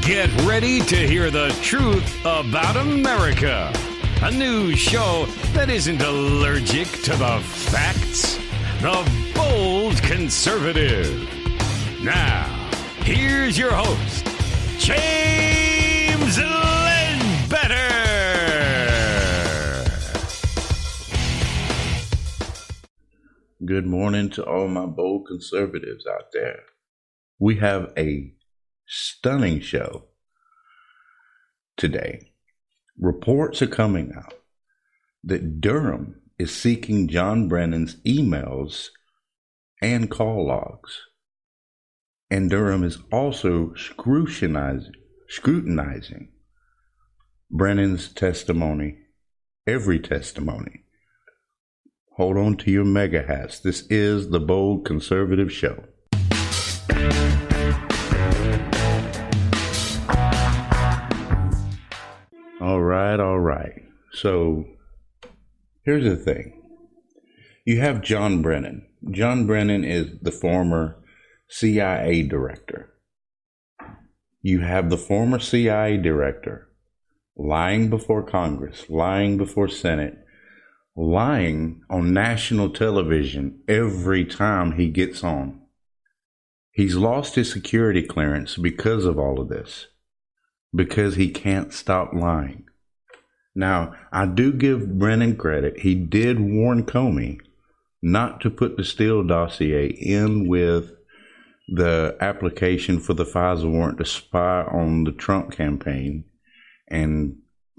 Get ready to hear the truth about America. A news show that isn't allergic to the facts. The Bold Conservative. Now, here's your host, James Ledbetter. Good morning to all my bold conservatives out there. We have a stunning show today. Reports are coming out that Durham is seeking John Brennan's emails and call logs. And Durham is also scrutinizing Brennan's testimony, every testimony. Hold on to your mega hats. This is the Bold Conservative Show. All right. So here's the thing. You have John Brennan. John Brennan is the former CIA director. You have the former CIA director lying before Congress, lying before Senate, lying on national television every time he gets on. He's lost his security clearance because of all of this, because he can't stop lying. Now, I do give Brennan credit. He did warn Comey not to put the Steele dossier in with the application for the FISA warrant to spy on the Trump campaign and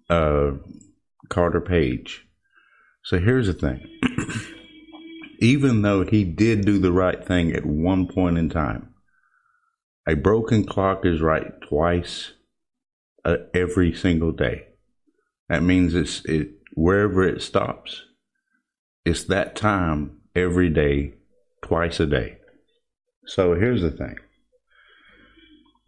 Carter Page. So here's the thing. Even though he did do the right thing at one point in time, a broken clock is right twice every single day. That means it wherever it stops, it's that time every day, twice a day. So here's the thing.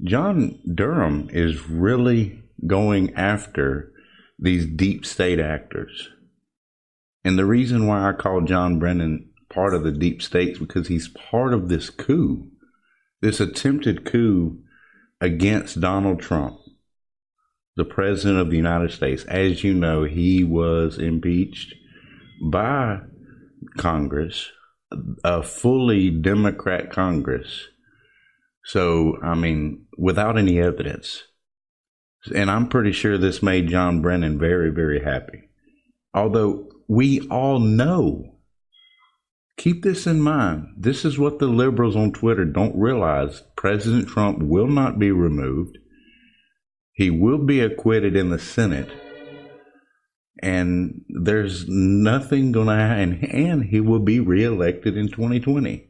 John Durham is really going after these deep state actors. And the reason why I call John Brennan part of the deep state is because he's part of this coup, this attempted coup against Donald Trump, the President of the United States. As you know, he was impeached by Congress, a fully Democrat Congress. So, I mean, without any evidence. And I'm pretty sure this made John Brennan very, very happy. Although we all know, keep this in mind, this is what the liberals on Twitter don't realize. President Trump will not be removed. He will be acquitted in the Senate, and there's nothing going to happen, and he will be reelected in 2020.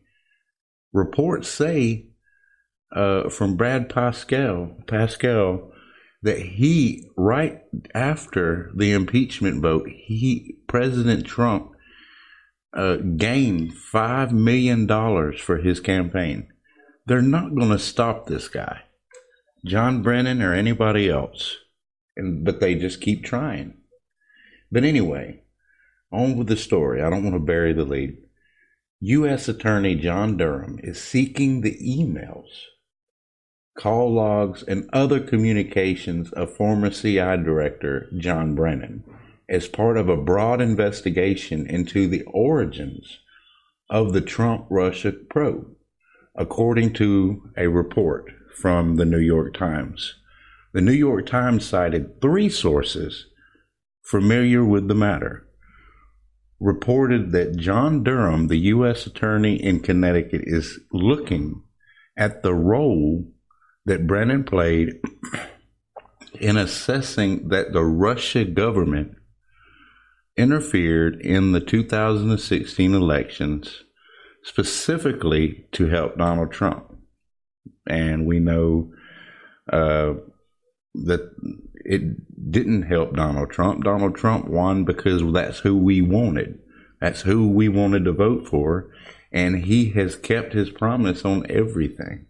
Reports say from Brad Pascal, that he, right after the impeachment vote, President Trump gained $5 million for his campaign. They're not going to stop this guy, John Brennan or anybody else, but they just keep trying. But anyway, on with the story. I don't want to bury the lead. U.S. Attorney John Durham is seeking the emails, call logs, and other communications of former CI Director John Brennan as part of a broad investigation into the origins of the Trump-Russia probe, according to a report from the New York Times. The New York Times cited 3 sources familiar with the matter, reported that John Durham, the U.S. Attorney in Connecticut, is looking at the role that Brennan played in assessing that the Russia government interfered in the 2016 elections, specifically to help Donald Trump. And we know that it didn't help Donald Trump. Donald Trump won because that's who we wanted. That's who we wanted to vote for. And he has kept his promise on everything.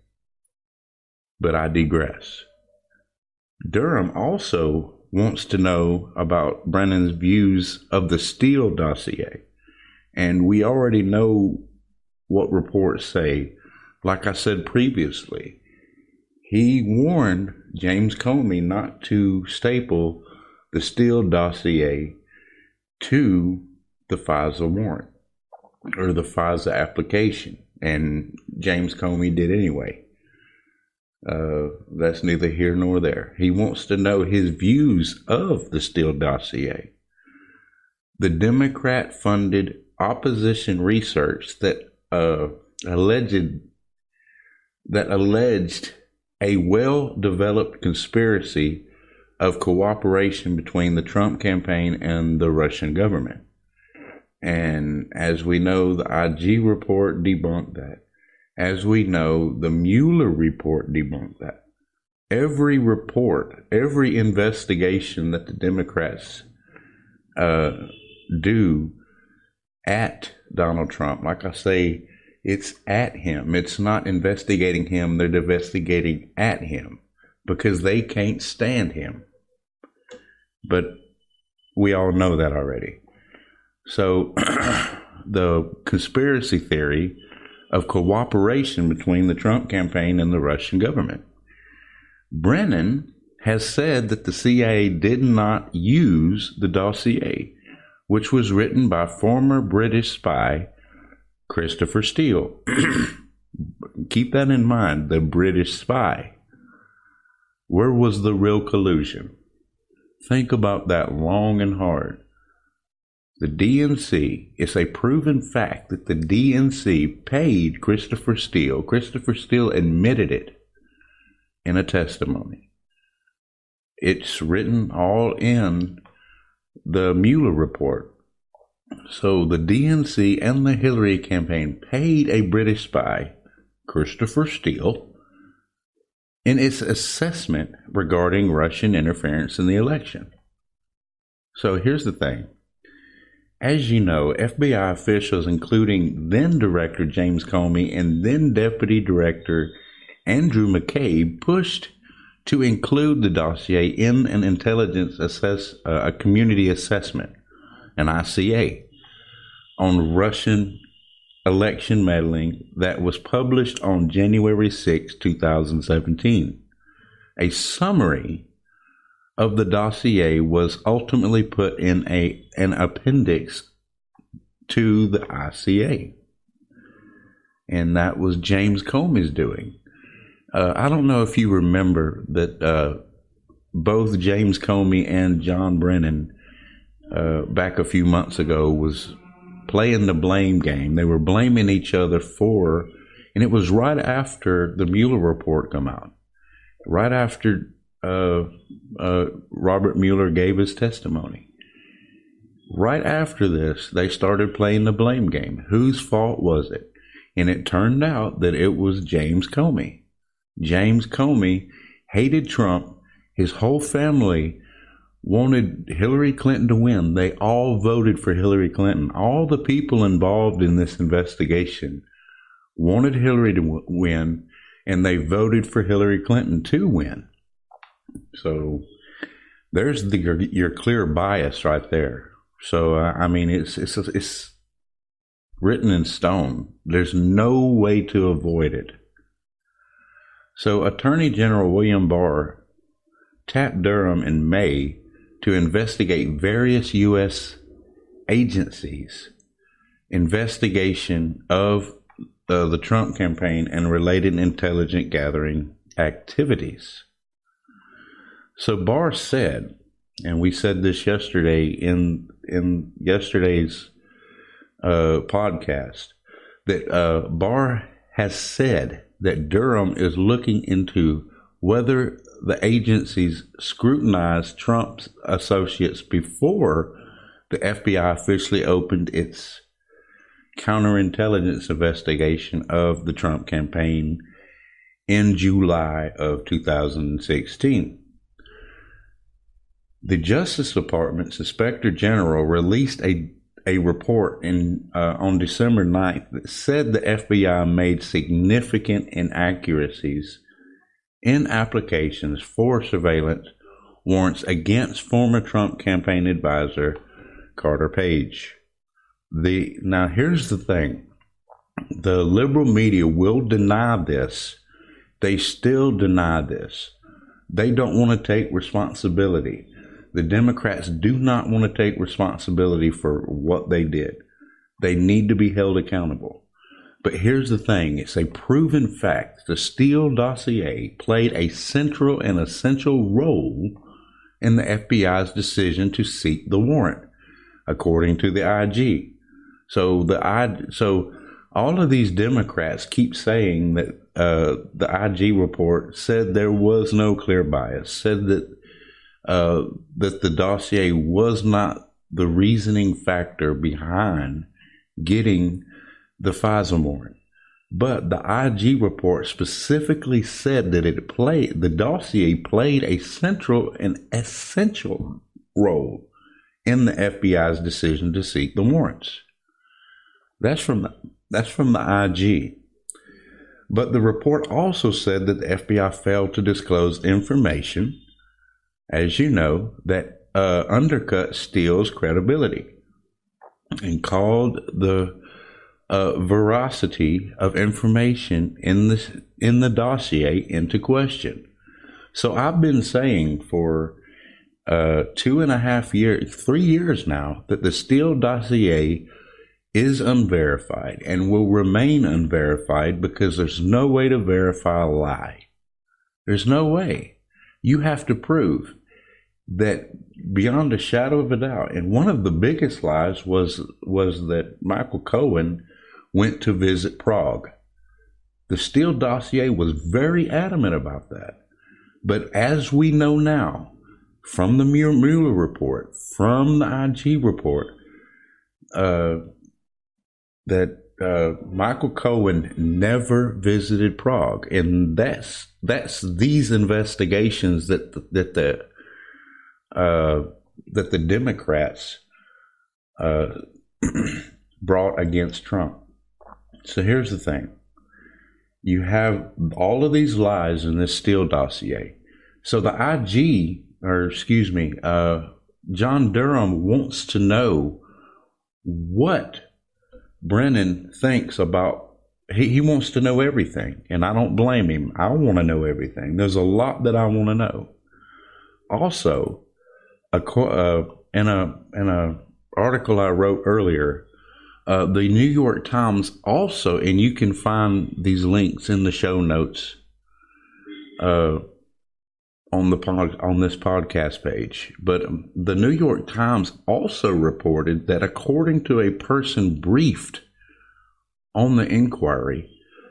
But I digress. Durham also wants to know about Brennan's views of the Steele dossier. And we already know what reports say. Like I said previously, he warned James Comey not to staple the Steele dossier to the FISA warrant or the FISA application. And James Comey did anyway. That's neither here nor there. He wants to know his views of the Steele dossier. The Democrat-funded opposition research that alleged a well-developed conspiracy of cooperation between the Trump campaign and the Russian government. And as we know, the IG report debunked that. As we know, the Mueller report debunked that. Every report, every investigation that the Democrats do at Donald Trump, like I say, it's at him. It's not investigating him. They're investigating at him because they can't stand him. But we all know that already. So the conspiracy theory of cooperation between the Trump campaign and the Russian government. Brennan has said that the CIA did not use the dossier, which was written by former British spy Christopher Steele. Keep that in mind, the British spy. Where was the real collusion? Think about that long and hard. The DNC, it's a proven fact that the DNC paid Christopher Steele. Christopher Steele admitted it in a testimony. It's written all in the Mueller report. So the DNC and the Hillary campaign paid a British spy, Christopher Steele, in its assessment regarding Russian interference in the election. So here's the thing. As you know, FBI officials, including then Director James Comey and then Deputy Director Andrew McCabe, pushed to include the dossier in an intelligence a community assessment, an ICA, on Russian election meddling that was published on January 6, 2017. A summary of the dossier was ultimately put in an appendix to the ICA. And that was James Comey's doing. I don't know if you remember that both James Comey and John Brennan back a few months ago was playing the blame game. They were blaming each other for, and it was right after the Mueller report come out, right after Robert Mueller gave his testimony. Right after this, they started playing the blame game. Whose fault was it? And it turned out that it was James Comey. James Comey hated Trump. His whole family wanted Hillary Clinton to win. They all voted for Hillary Clinton. All the people involved in this investigation wanted Hillary to win, and they voted for Hillary Clinton to win. So there's your clear bias right there. So I mean, it's written in stone. There's no way to avoid it. So Attorney General William Barr tapped Durham in May to investigate various U.S. agencies' investigation of the Trump campaign and related intelligence gathering activities. So Barr said, and we said this yesterday in yesterday's podcast, that Barr has said that Durham is looking into whether the agencies scrutinized Trump's associates before the FBI officially opened its counterintelligence investigation of the Trump campaign in July of 2016. The Justice Department's Inspector General released a report on December 9th that said the FBI made significant inaccuracies in applications for surveillance warrants against former Trump campaign advisor Carter Page. Now here's the thing. The liberal media will deny this. They still deny this. They don't want to take responsibility. The Democrats do not want to take responsibility for what they did. They need to be held accountable. But here's the thing. It's a proven fact. The Steele dossier played a central and essential role in the FBI's decision to seek the warrant, according to the IG. So all of these Democrats keep saying that the IG report said there was no clear bias, said that the dossier was not the reasoning factor behind getting the FISA warrant. But the IG report specifically said that the dossier played a central and essential role in the FBI's decision to seek the warrants. That's from the IG. But the report also said that the FBI failed to disclose information, as you know, that undercut Steele's credibility and called the veracity of information in the dossier into question. So I've been saying for 2.5 years, 3 years now, that the Steele dossier is unverified and will remain unverified because there's no way to verify a lie. There's no way. You have to prove that beyond a shadow of a doubt. And one of the biggest lies was that Michael Cohen went to visit Prague. The Steele dossier was very adamant about that. But as we know now, from the Mueller report, from the IG report, that Michael Cohen never visited Prague, and that's these investigations that the Democrats brought against Trump. So here's the thing. You have all of these lies in this Steele dossier. So the John Durham wants to know what Brennan thinks about. He wants to know everything, and I don't blame him. I want to know everything. There's a lot that I want to know. Also, in a article I wrote earlier, the New York Times also, and you can find these links in the show notes on this podcast page. But the New York Times also reported that according to a person briefed on the inquiry,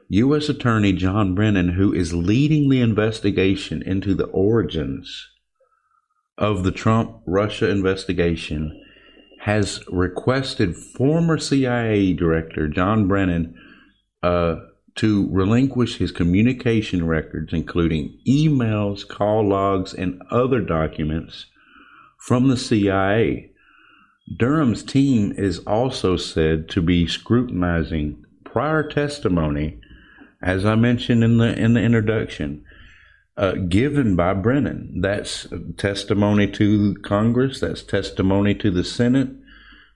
U.S. Attorney John Brennan, who is leading the investigation into the origins of the Trump-Russia investigation, has requested former CIA Director John Brennan to relinquish his communication records, including emails, call logs, and other documents from the CIA. Durham's team is also said to be scrutinizing prior testimony, as I mentioned in the introduction, given by Brennan. That's testimony to Congress, that's testimony to the Senate,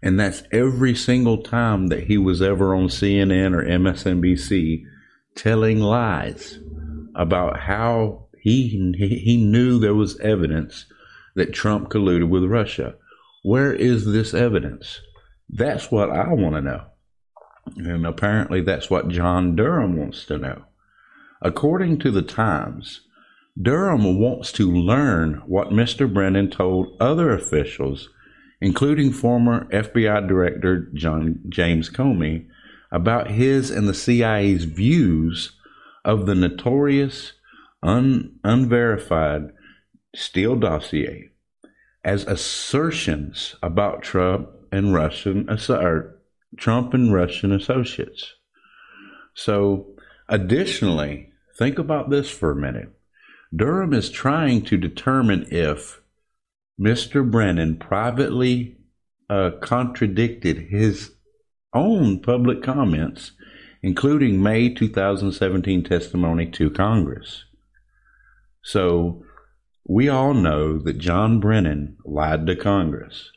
and that's every single time that he was ever on CNN or MSNBC telling lies about how he knew there was evidence that Trump colluded with Russia. Where is this evidence? That's what I want to know. And apparently that's what John Durham wants to know. According to the Times, Durham wants to learn what Mr. Brennan told other officials, including former FBI Director James Comey, about his and the CIA's views of the notorious, unverified Steele dossier as assertions about Trump and Russian associates. So, additionally, think about this for a minute. Durham is trying to determine if Mr. Brennan privately contradicted his own public comments, including May 2017 testimony to Congress. So we all know that John Brennan lied to Congress.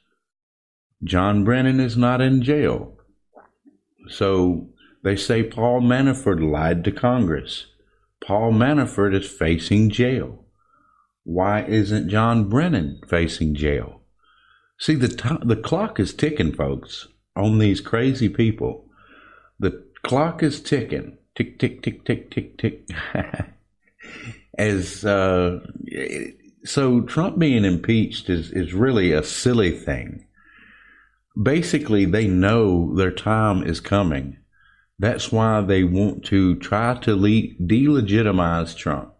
John Brennan is not in jail. So they say Paul Manafort lied to Congress. Paul Manafort is facing jail. Why isn't John Brennan facing jail? See, the clock is ticking, folks, on these crazy people. The clock is ticking. Tick, tick, tick, tick, tick, tick. So Trump being impeached is really a silly thing. Basically, they know their time is coming. That's why they want to try to delegitimize Trump.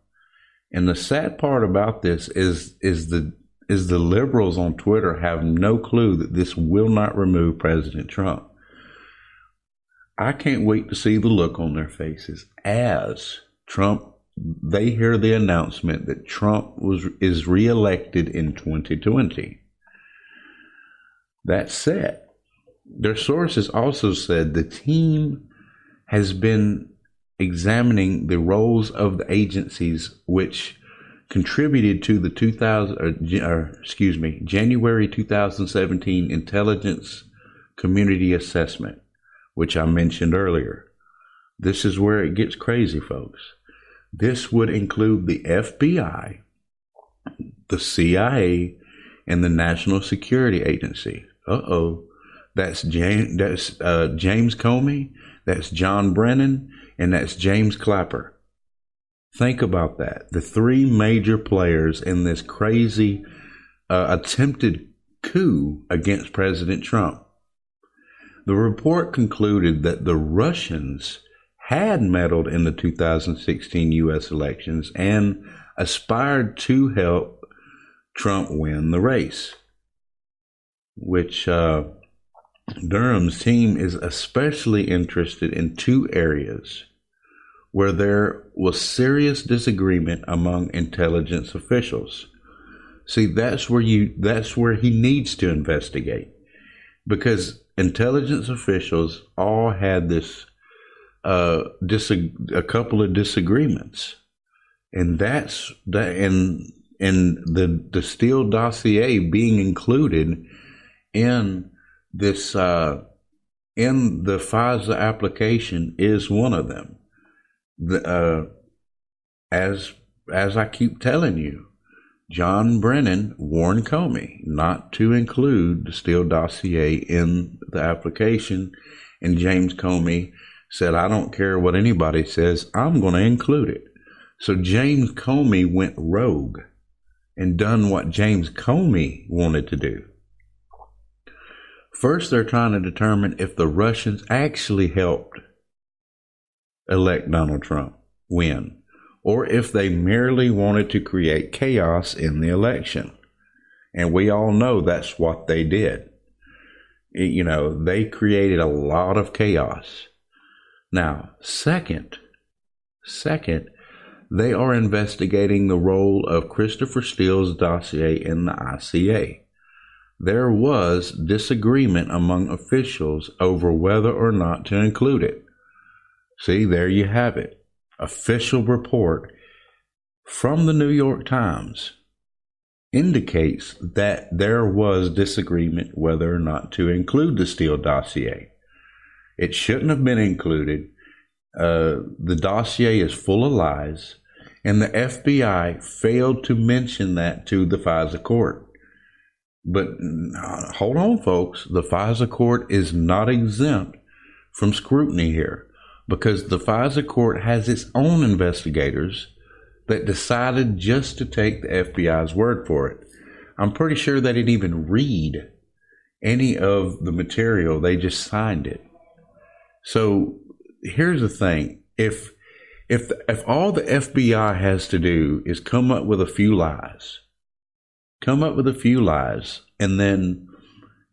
And the sad part about this is the liberals on Twitter have no clue that this will not remove President Trump. I can't wait to see the look on their faces as they hear the announcement that Trump is reelected in 2020. That said, their sources also said the team has been examining the roles of the agencies which contributed to the January 2017 intelligence community assessment, which I mentioned earlier. This is where it gets crazy, folks. This would include the FBI, the CIA, and the National Security Agency. That's James Comey, that's John Brennan, and that's James Clapper. Think about that. The three major players in this crazy attempted coup against President Trump. The report concluded that the Russians had meddled in the 2016 U.S. elections and aspired to help Trump win the race, which Durham's team is especially interested in two areas where there was serious disagreement among intelligence officials. See, that's where he needs to investigate, because intelligence officials all had this a couple of disagreements, and that's that, and the Steele dossier being included in this in the FISA application is one of them. As I keep telling you, John Brennan warned Comey not to include the Steele dossier in the application, and James Comey said, "I don't care what anybody says, I'm going to include it." So James Comey went rogue and done what James Comey wanted to do. First, they're trying to determine if the Russians actually helped elect Donald Trump win, or if they merely wanted to create chaos in the election. And we all know that's what they did. They created a lot of chaos. Now, second, they are investigating the role of Christopher Steele's dossier in the ICA. There was disagreement among officials over whether or not to include it. See, there you have it. Official report from the New York Times indicates that there was disagreement whether or not to include the Steele dossier. It shouldn't have been included. The dossier is full of lies, and the FBI failed to mention that to the FISA court. But hold on, folks. The FISA court is not exempt from scrutiny here, because the FISA court has its own investigators that decided just to take the FBI's word for it. I'm pretty sure they didn't even read any of the material. They just signed it. So here's the thing. If all the FBI has to do is come up with a few lies, and then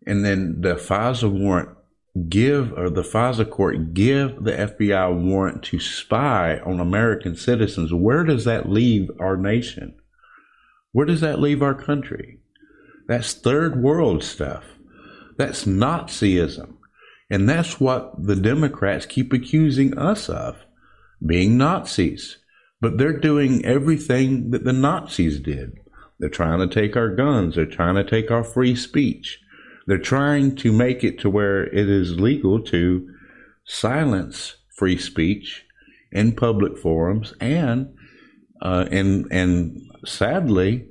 the FISA warrant the FISA court give the FBI warrant to spy on American citizens, where does that leave our nation? Where does that leave our country? That's third world stuff. That's Nazism. And that's what the Democrats keep accusing us of, being Nazis. But they're doing everything that the Nazis did. They're trying to take our guns. They're trying to take our free speech. They're trying to make it to where it is legal to silence free speech in public forums and sadly,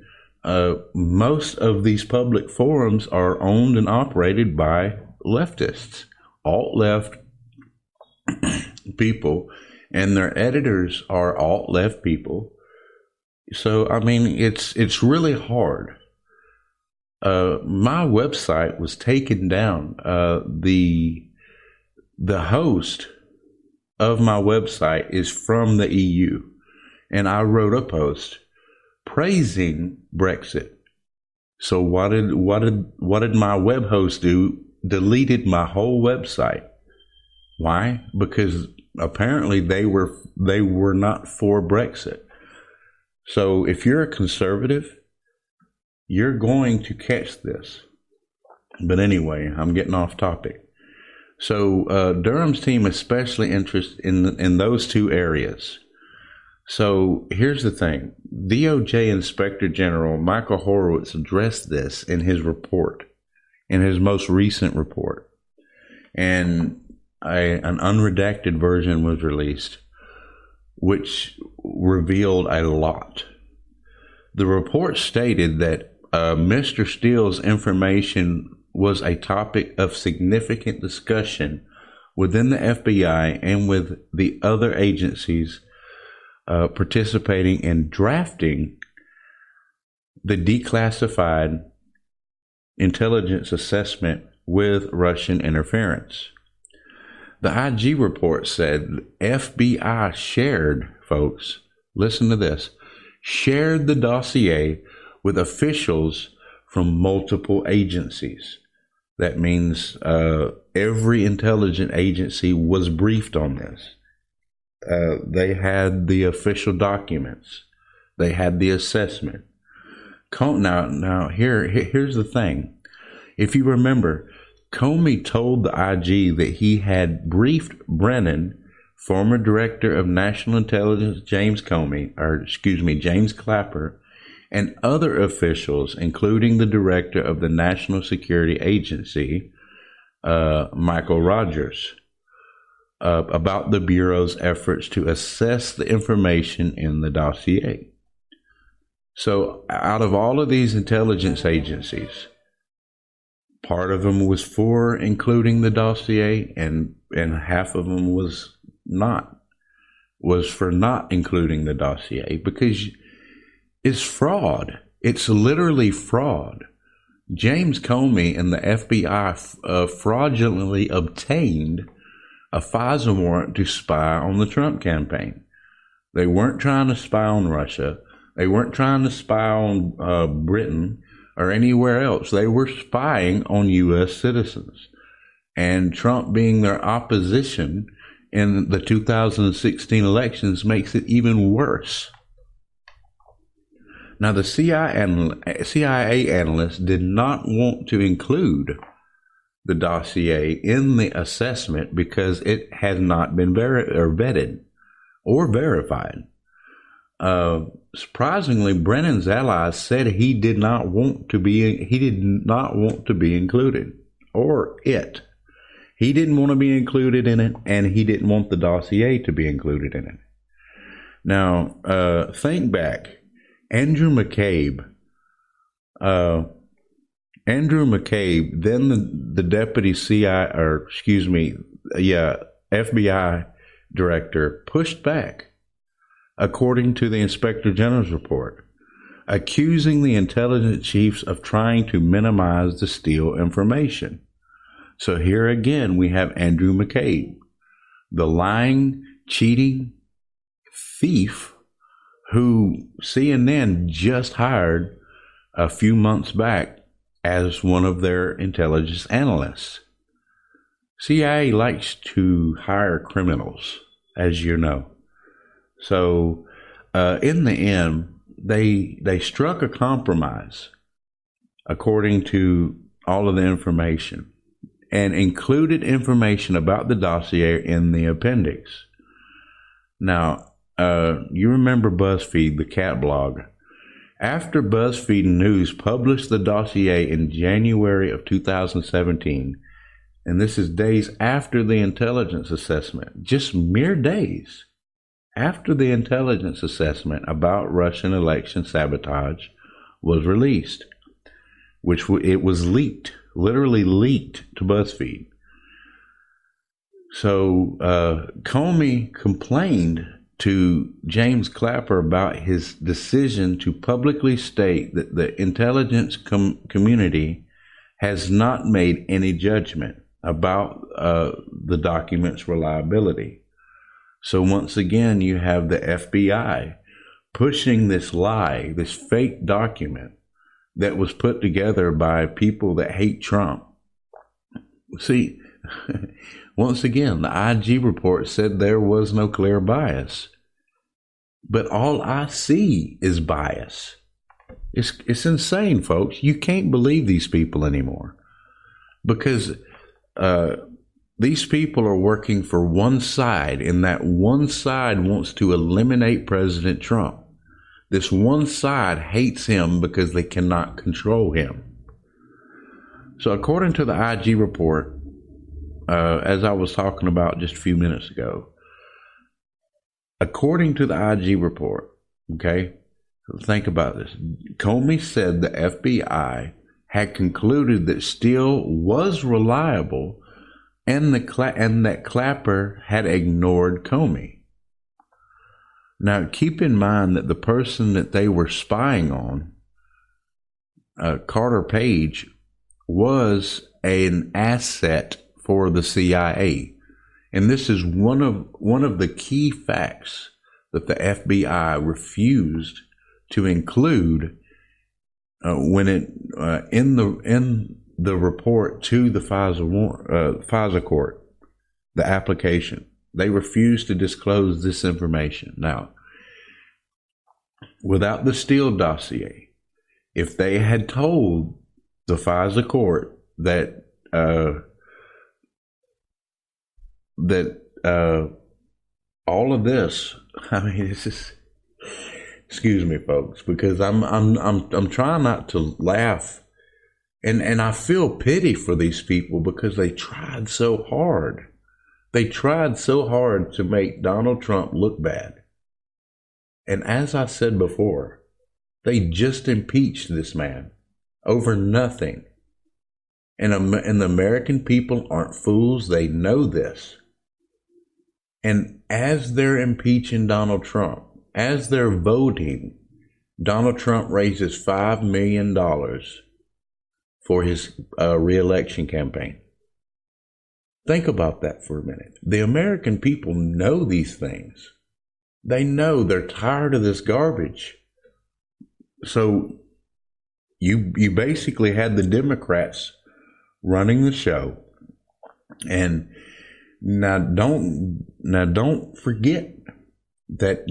most of these public forums are owned and operated by leftists, alt-left people, and their editors are alt-left people. So, I mean, it's really hard. My website was taken down. The host of my website is from the EU, and I wrote a post praising Brexit. So what did my web host do? Deleted my whole website. Why? Because apparently they were not for Brexit. So if you're a conservative, you're going to catch this. But anyway, I'm getting off topic. So Durham's team is especially interested in those two areas. So here's the thing. DOJ Inspector General Michael Horowitz addressed this in his report, in his most recent report. And an unredacted version was released, which revealed a lot. The report stated that Mr. Steele's information was a topic of significant discussion within the FBI and with the other agencies participating in drafting the declassified intelligence assessment with Russian interference. The IG report said FBI shared, folks, listen to this, shared the dossier with officials from multiple agencies. That means every intelligence agency was briefed on this. They had the official documents. They had the assessment. Now here's the thing. If you remember, Comey told the IG that he had briefed Brennan, former Director of National Intelligence James Clapper, and other officials, including the Director of the National Security Agency, Michael Rogers, about the Bureau's efforts to assess the information in the dossier. So out of all of these intelligence agencies, part of them was for including the dossier, and half of them was for not including the dossier, because it's fraud. It's literally fraud. James Comey and the FBI fraudulently obtained a FISA warrant to spy on the Trump campaign. They weren't trying to spy on Russia. They weren't trying to spy on Britain or anywhere else. They were spying on U.S. citizens. And Trump being their opposition in the 2016 elections makes it even worse. Now, the CIA analysts did not want to include the dossier in the assessment because it has not been vetted or verified. Surprisingly, Brennan's allies said he did not want to be included, or it. He didn't want to be included in it, and he didn't want the dossier to be included in it. Now, think back. Andrew McCabe, then the deputy FBI director, pushed back, according to the Inspector General's report, accusing the intelligence chiefs of trying to minimize the Steele information. So here again, we have Andrew McCabe, the lying, cheating thief who CNN just hired a few months back as one of their intelligence analysts. CIA likes to hire criminals, as you know. So in the end, they struck a compromise, according to all of the information, and included information about the dossier in the appendix. Now, you remember BuzzFeed, the cat blog. After BuzzFeed News published the dossier in January of 2017, and this is days after the intelligence assessment, just mere days after the intelligence assessment about Russian election sabotage was released, which it was leaked, literally leaked to BuzzFeed. So Comey complained to James Clapper about his decision to publicly state that the intelligence community has not made any judgment about the document's reliability. So once again, you have the FBI pushing this lie, this fake document that was put together by people that hate Trump. See, once again, the IG report said there was no clear bias. But all I see is bias. It's insane, folks. You can't believe these people anymore. Because these people are working for one side, and that one side wants to eliminate President Trump. This one side hates him because they cannot control him. So according to the IG report, as I was talking about just a few minutes ago, according to the IG report, okay, think about this. Comey said the FBI had concluded that Steele was reliable and that Clapper had ignored Comey. Now, keep in mind that the person that they were spying on, Carter Page, was an asset for the CIA. And this is one of the key facts that the FBI refused to include when it in the report to the FISA court, the application. They refused to disclose this information. Now, without the Steele dossier, if they had told the FISA court that all of this, I mean, it's just, excuse me, folks, because I'm trying not to laugh, and I feel pity for these people because they tried so hard. They tried so hard to make Donald Trump look bad. And as I said before, they just impeached this man over nothing. And the American people aren't fools. They know this. And as they're impeaching Donald Trump, as they're voting, Donald Trump raises $5 million for his re-election campaign. Think about that for a minute. The American people know these things. They know they're tired of this garbage. So you basically had the Democrats running the show. And now don't forget that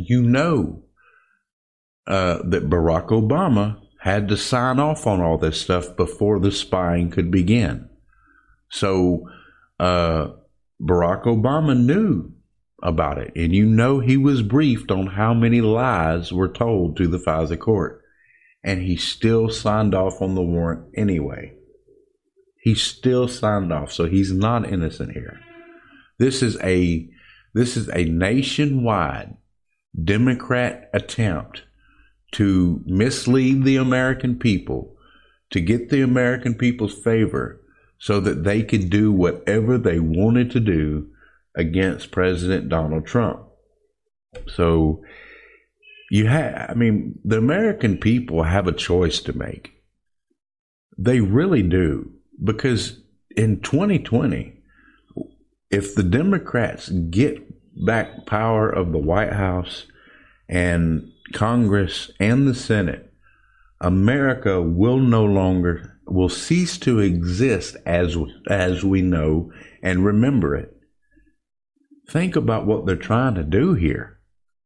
that Barack Obama had to sign off on all this stuff before the spying could begin. So Barack Obama knew about it, and he was briefed on how many lies were told to the FISA court, and he still signed off on the warrant anyway. He still signed off, so he's not innocent here. This is a nationwide Democrat attempt to mislead the American people, to get the American people's favor so that they could do whatever they wanted to do against President Donald Trump. So the American people have a choice to make. They really do. Because in 2020, if the Democrats get back power of the White House and Congress and the Senate, America will cease to exist as we know and remember it. Think about what they're trying to do here.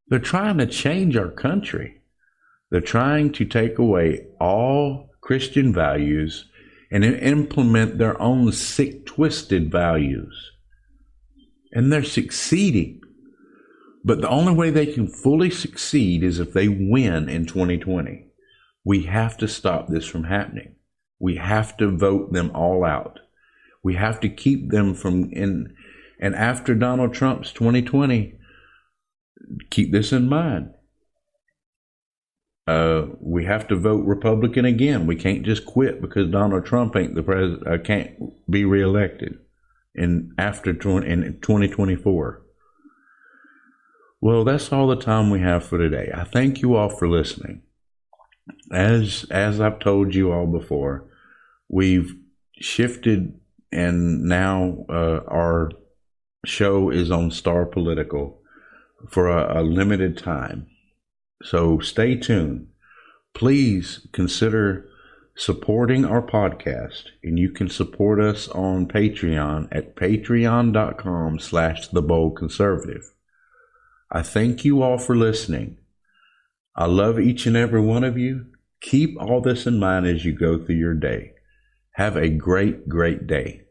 They're trying to change our country. They're trying to take away all Christian values and implement their own sick, twisted values. And they're succeeding. But the only way they can fully succeed is if they win in 2020. We have to stop this from happening. We have to vote them all out. We have to keep them from in. And after Donald Trump's 2020, keep this in mind. We have to vote Republican again. We can't just quit because Donald Trump ain't the president. Can't be reelected in 2024. Well, that's all the time we have for today. I thank you all for listening. As I've told you all before, we've shifted, and now our show is on Star Political for a limited time. So stay tuned. Please consider supporting our podcast, and you can support us on Patreon at patreon.com/theboldconservative. I thank you all for listening. I love each and every one of you. Keep all this in mind as you go through your day. Have a great, great day.